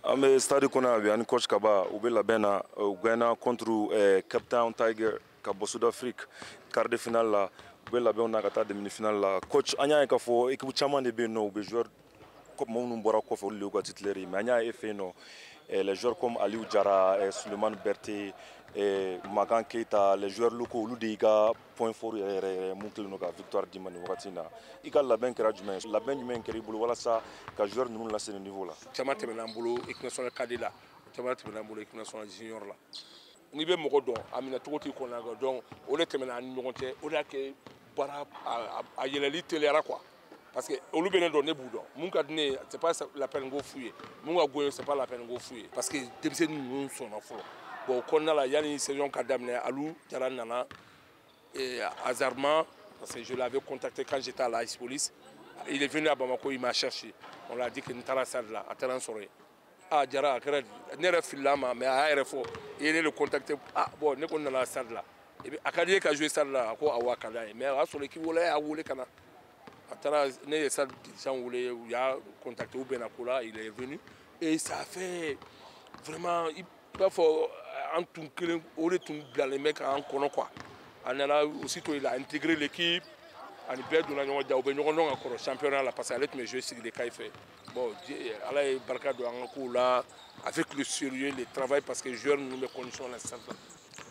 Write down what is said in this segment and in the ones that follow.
An bɛ stade kɔnɔ bi ani coach Kaba u bɛ labɛn na u gagné contre Cape Town Tiger ka bɔ Sud Afrique quart de finale la u bɛ labɛn na ka taa demi finale la coach an y'a ye k'a fɔ équipe caman de bɛ yen nɔ u bɛ joueur minnu bɔra kɔfɛ olu de y'u ka titulaire mais an y'a ye fɛ yen nɔ les joueurs comme Aliou Diarra, Souleymane Berté, Makan Keita, les joueurs locaux olu de y'i ka point fort yɛrɛ mun kɛlen don ka victoire d'i ma nin wagati in na i ka labɛn kɛra jumɛn ye labɛn jumɛn kɛra i bolo walasa ka joueur ninnu lase nin niveau la. Caman tɛmɛna an bolo équipe nationale cadet la caman tɛmɛna an bolo équipe nationale junior la n'i bɛ mɔgɔ dɔn a minɛ cogo t'i kɔnɔ kan donc o de tɛmɛna an ni ɲɔgɔn cɛ o de y'a kɛ baara a yɛlɛli teliyara quoi parce que olu bɛ ne dɔn ne b'u dɔn mun ka di ne ye c'est pas la peine ko f'u ye mun ka go ye c'est pas la peine ko f'u ye parce que denmisɛnnin ninnu sɔnna fɔlɔ bon o kɔnɔna la yanni saison ka daminɛ Aliou Diarra nana hasardement parce que je l'avais contacté quand j'étais à la Ice Police. Il est venu à Bamako, il m'a cherché. On l'a dit qu'il n'était pas là, à Terrain Soré. Ah, Diarra, ne rêve là, mais à RFO, il est le contacté. Ah, bon, ne connais pas la salle là. Et bien, Akadie qui a joué salle là, à quoi à Wakanda. Mais sur l'équipe, il a voulu Kana. À Terrain, ne salle gens voulaient, il a contacté ou Benakoula, il est venu. Et ça a fait vraiment, il va falloir en tout cas, on est tous les mecs en connaît quoi. Aussitôt, il a intégré l'équipe. Ani bɛɛ donna ɲɔgɔn ja u bɛ ɲɔgɔn dɔn ka kɔrɔ championnat la parce que ale tun bɛ jouer sigi de kay fɛ bon ala ye barika don an ka kow la avec le sérieux le travail parce que joueurs ninnu bɛ condition la sisan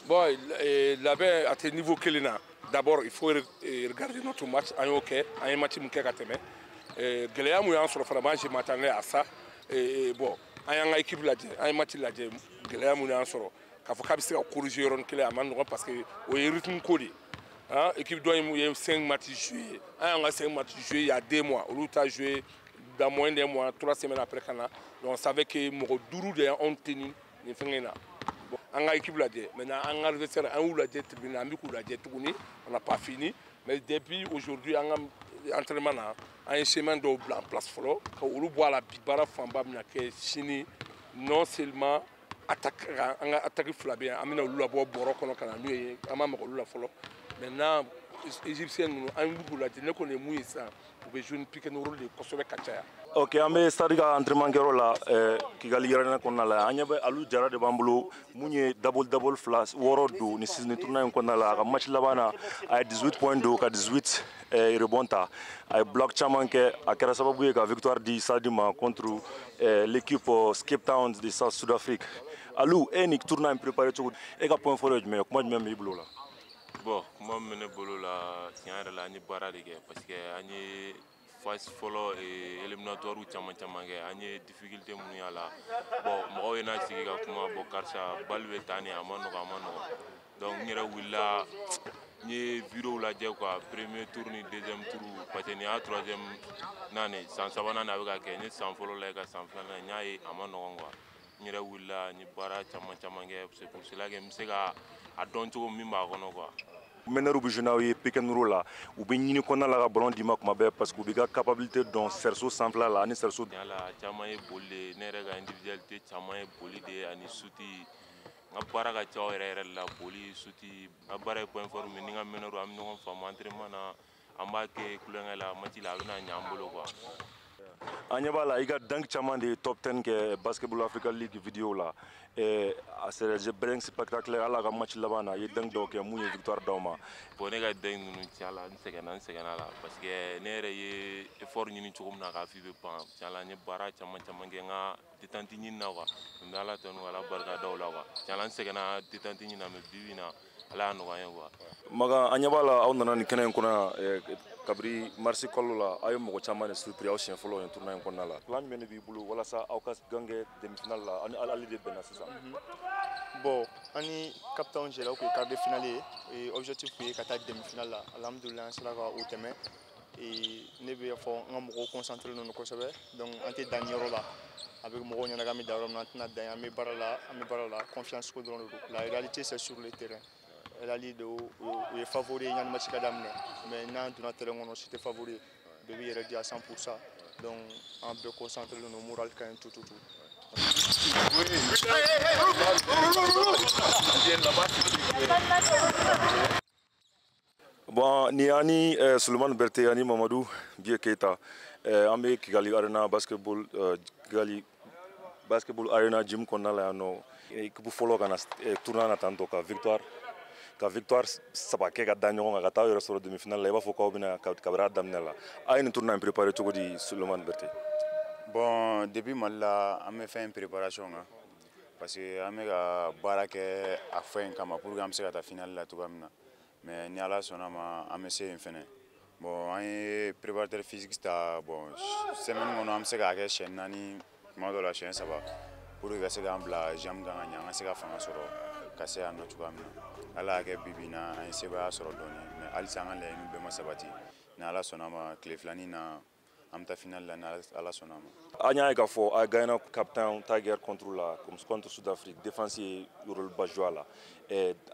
bon labɛn à ce niveau kelen na d'abord il faut regarder notre match an y'o kɛ an ye match min kɛ ka tɛmɛ gɛlɛya mun y'an sɔrɔ fana moi je m'attendais à ça bon an y'an ka équipe lajɛ an ye match lajɛ gɛlɛya mun y'an sɔrɔ k'a fɔ k'a bɛ se ka corriger yɔrɔnin kelen a ma nɔgɔn parce que o ye rythme ko de ye. L'équipe doit y 5 matchs joués. On a 5 matchs joués il y a 2 mois. On a joué dans moins d'un mois, 3 semaines après. Donc on savait que Moro Dourou ont tenu les fins. On a équipe là. Maintenant, on a adversaire, on n'a pas fini. Mais depuis aujourd'hui, on a entraînement, on a un chemin de blanc place follow. On voit la bibara famba qui Chini non seulement attaque Flabien, on a eu la boîte Borok, on a eu la follow. Maintenant, les Égyptiens nous ont dit que nous pouvons jouer une pique et nous rouler pour Kachaya. Ok, on a stade d'entraînement qui a lié avec la Aliou Diarra de Bambolo, Mounier double flash, Worodo, ni season tournoi qu'on a là, match là-bas à 18 points d'eau, à 18 rebonds, à bloc chamanke, à Karasababu et à victoire de Sadima contre l'équipe Cape Town de South Sud-Afrique. Aliou, et ni tournoi préparé tout, et qu'à point fort, mais comment tu m'aimes là? Bon, moi je suis là, c'est bara de parce que ani phase follow et éliminatoire ou chama ani difficulté mun yala. Bon, moi on a sigi ka kuma bo karsa balbe tani amano donc ñira willa ni vidéo la je quoi premier tour ni deuxième tour parce que ni a troisième nane sans sabana na ka ke ni sans follow la ka sans fana ñay amano quoi. Ñira willa ni bara chama c'est pour cela que m'sega a don cogo min b'a kɔnɔ quoi. Meneur bi jeune ye Pekenro la u bɛ ɲini kɔnɔna la ka ballon di ma kuma bɛɛ parce que u bɛ ka capacité dɔn Serso sanfɛla la ani Serso. Yala caman ye boli de ne yɛrɛ ka individualité caman ye boli de ani suti n ka baara ka ca yɛrɛ la boli suti n ka baara ye point fort min ni n ka meneur an bɛ ɲɔgɔn faamu entraînement na an b'a kɛ kulonkɛ la match la a bɛna ɲɛ an bolo quoi. An ɲɛ b'a la i ka dunk caman de top 10 kɛ Basketball Africa League vidéo la c'est bring spectaculaire ala ka match laban na i ye dunk dɔw kɛ mun ye victoire d'aw ma. Bon ne ka dunk ninnu tiɲɛ la n sɛgɛnna la parce que ne yɛrɛ ye effort ɲini cogo min na k'a f'i bɛ ban tiɲɛ la n ye baara caman kɛ n ka détente ɲini na quoi n bɛ ala tanu ala barika da o la quoi tiɲɛ la n sɛgɛnna détente ɲini na mais bi bi in na ala y'a nɔgɔya n ye quoi. Makan an ɲɛ b'a la aw nana nin kɛnɛ in kɔnɔ yan kabiri marisi kalo la aw ye mɔgɔ caman de surpris aw siɲɛ fɔlɔ nin tournoi in kɔnɔna la plan jumɛn de b'i bolo walasa aw ka gan kɛ demi-finale la ani ali de bɛnna sisan. Bon ani Cape Town jɛra o kun ye quart de finale ye objectif kun ye ka taa demi-finale la alhamdulilah an sera ka o tɛmɛ ne bɛ fɔ n ka mɔgɔw concentré don kosɛbɛ donc an tɛ dan nin yɔrɔ la a bɛ mɔgɔw ɲɛna k'an bɛ dan yɔrɔ min na an tɛna dan an bɛ baara la confiance ko dɔrɔn de don la réalité c'est sur le terrain. Ali de o ye favori ye ɲani match ka daminɛ mais n'an donna terrain kɔnɔ si tɛ favori ye bɛɛ b'i yɛrɛ di à 100% donc an bɛɛ concentré don moral ka ɲi tout. Bon ni ani Souleymane Berté ani Mamadou Bié Keita an bɛ Kigali Arena basketball Kigali basketball arena gym kɔnɔna la yan nɔ équipe fɔlɔ ka na tournoi na tantɔ ka victoire saba kɛ ka da ɲɔgɔn kan ka taa yɛrɛ sɔrɔ demi-finale la i b'a fɔ k'aw bɛna kabiri a daminɛ la a ye nin tournoi in préparé cogo di Sulemani Berete? Bon, depuis Mali la an bɛ fɛn préparation kan parce que an bɛ ka baara kɛ a fɛn kama pour que an bɛ se ka taa finale la cogoya min na mais ni Ala sɔnna ma an bɛ se yen fɛnɛ. Bon, an ye préparateur physique ta bon semaine kɔnɔ an bɛ se k'a kɛ siɲɛ 4 kuma dɔ la siɲɛ 3 pour que ka se k'an bila jambe kan ka ɲɛ an ka se ka fanga sɔrɔ ka se yan nɔ cogoya min na. Ala y'a kɛ bi in na an ye sebaya sɔrɔ dɔɔni mais halisa an ka laɲini bɛɛ ma sabati ni Ala sɔnna ma tile filanin na an bɛ taa finale la ni Ala sɔnna ma. An y'a ye k'a fɔ a gagné capitaine Tiger contre Sud-Afrique défense ye rôleba joué a la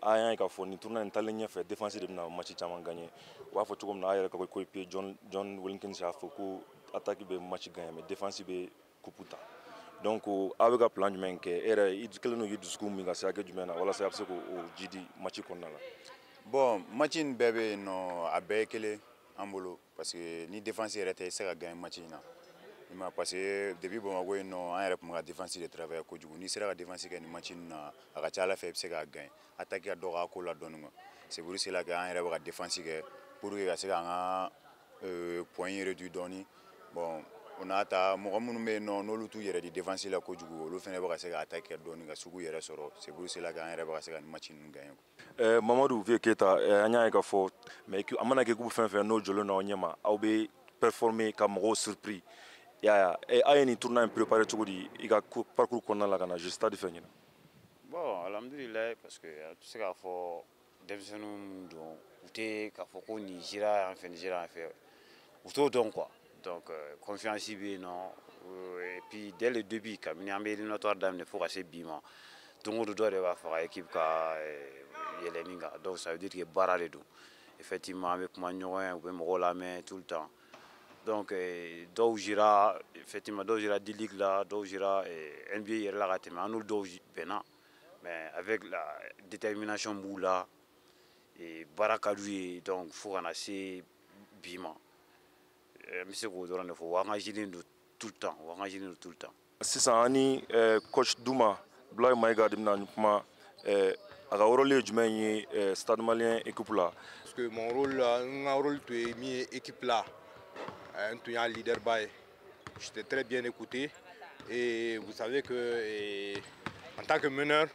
an y'a ye k'a fɔ nin tournoi in taalen ɲɛfɛ défense de bɛna match caman gagné u b'a fɔ cogo min na a yɛrɛ ka coéquipier John Wilkins y'a fɔ ko attaque bɛ match gagné mais défense bɛ coupe ta donc a bɛ ka plan jumɛn kɛ e yɛrɛ i kɛlen don k'i dusukun min ka se hakɛ jumɛn na walasa a bɛ se k'o ji di match kɔnɔna la? Bon, match in bɛɛ bɛ yen nɔ a bɛɛ ye kelen an bolo parce que ni défense yɛrɛ tɛ i tɛ se ka gagner match in na i ma parce que depuis Bamako yen nɔ an yɛrɛ tun bɛ ka défense de travailler kojugu n'i sera ka défense kɛ nin match in na a ka ca Ala fɛ i bɛ se k'a gagner attaque ka dɔgɔ a ko la dɔɔni quoi c'est pour cela que an yɛrɛ bɛ ka défense kɛ pour que ka se k'an ka point réduit dɔɔni bon o n'a ta mɔgɔ minnu bɛ yen nɔ n'olu t'u yɛrɛ di défense la kojugu olu fana bɛ ka se ka attaque kɛ dɔɔni ka se k'u yɛrɛ sɔrɔ c'est pour cela que an yɛrɛ bɛ ka se ka nin match ninnu gagner. Mamadou Vieux Keita an y'a ye k'a fɔ mais a mana kɛ équipe fɛn fɛn n'o jɔlen n'aw ɲɛma aw bɛ performer ka mɔgɔw surpris a ye nin tournoi in préparé cogo di i ka parcours kɔnɔna la ka na stade fɛ ɲina? Bon, alhamdulillah parce que a tɛ se k'a fɔ denmisɛnninw min don u tɛ k'a fɔ ko nin sera yan fɛ nin sera yan fɛ u t'o dɔn quoi donc confiance bɛ yen nɔ et puis dès le début kabini an bɛ éliminatoire daminɛ fo ka se bi ma don o don dɔ de b'a fɔ ka équipe ka yɛlɛnni kan donc ça veut dire que baara de don effectivement an bɛ kuma ɲɔgɔn ye u bɛ mɔgɔw lamɛn tout le temps donc dɔw jira effectivement dɔw jira D-League la dɔw jira NBA yɛrɛ la ka tɛmɛ an n'olu dɔw bɛnna mais avec la détermination b'u la baara ka d'u ye donc fo ka na se bi ma n bɛ se k'o dɔrɔn de fɔ wa engagé don tout le temps sisan ani coach Duma Blaye Mayiga de bɛna kuma a ka rôle ye jumɛn ye Stade Malien équipe la? Parce que mon rôle n ka rôle tun ye min ye équipe la n tun y'a leader ba ye j'étais très bien écouté et vous savez que en tant que meneur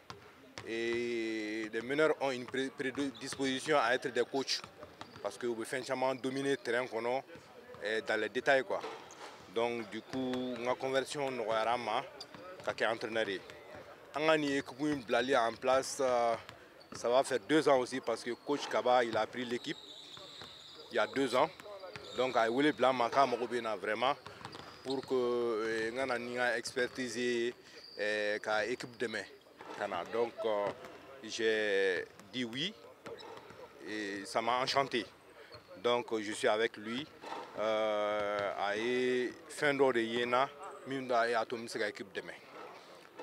les meneurs ont une prédisposition à être des coachs parce que vous faites entièrement dominer le terrain dans les détails quoi. Donc du coup ma conversion nɔgɔyara ma ka kɛ entraîneur ye. An ka nin équipe in bilali en place ça va faire 2 ans aussi parce que coach Kaba il a pris l'équipe il y a 2 ans. Donc a ye wele bila n ma k'a mago bɛ na vraiment pour que n ka na ni n ka expertise ye ka équipe dɛmɛ ka na donc j'ai dit oui et ça m'a enchanté. Donc je suis avec lui a ye fɛn dɔ de ye n na min y'a to n bɛ se ka équipe dɛmɛ.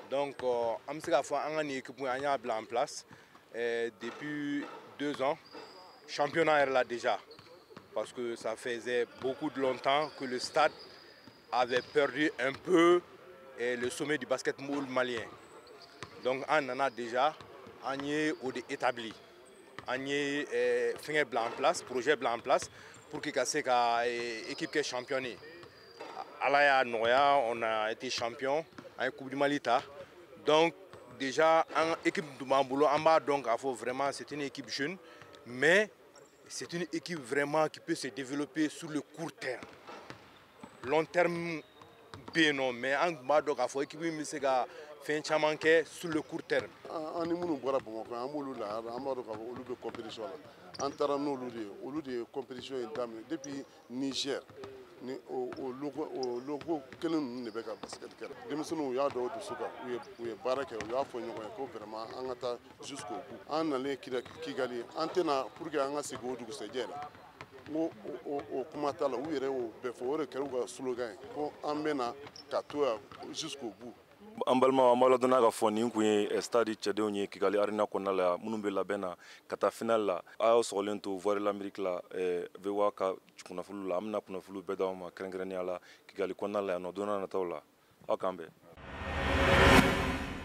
Donc an bɛ se k'a fɔ an ka nin équipe an y'a bila en place depuis 2 ans championnat yɛrɛ la déjà parce que ça faisait beaucoup de longtemps que le stade avait perdu un peu le sommet du basketball malien. Donc an nana déjà an ye o de établi an ye fɛngɛ bila en place projet bila en place pour que ka se ka équipe kɛ championne ye. Ala y'a nɔgɔya on a été champion an ye coupe du Mali ta donc déjà an équipe tun b'an bolo an b'a dɔn k'a fɔ vraiment c'est une équipe jeune mais c'est une équipe vraiment qui peut se développer sur le court terme. Long terme bɛ yen nɔ mais an tun b'a dɔn k'a fɔ équipe in bɛ se ka fɛn caman kɛ sur le court terme. An ni minnu bɔra Bamakɔ an b'olu la an b'a dɔn k'a fɔ olu bɛ compétition la an taara n'olu de ye olu de ye compétition in daminɛ depuis Niger ni o logo kelen ninnu de bɛ ka basket kɛ denmisɛnninw y'a dɔw dusu kan u ye baara kɛ u y'a fɔ ɲɔgɔn ye ko vraiment an ka taa jusqu'au bout an nalen Kigali an tɛna pour que an ka segin o dugusɛjɛ la n ko o kuma t'a la u yɛrɛ y'o bɛɛ fɔ o de kɛra u ka slogan ye ko an bɛna ka to yan jusqu'au bout. An balimaw an b'a ladɔnniya k'a fɔ nin kun ye stade cɛdenw ye Kigali arena kɔnɔna la minnu bɛ labɛn na ka taa finale la a y'aw sɔgɔlen to Voix de l'Amérique la VOA ka kunnafoniw la an bɛna kunnafoniw bɛɛ d'aw ma kɛrɛnkɛrɛnnenya la Kigali kɔnɔna la yan nɔ don n'a nataw la aw k'an bɛn.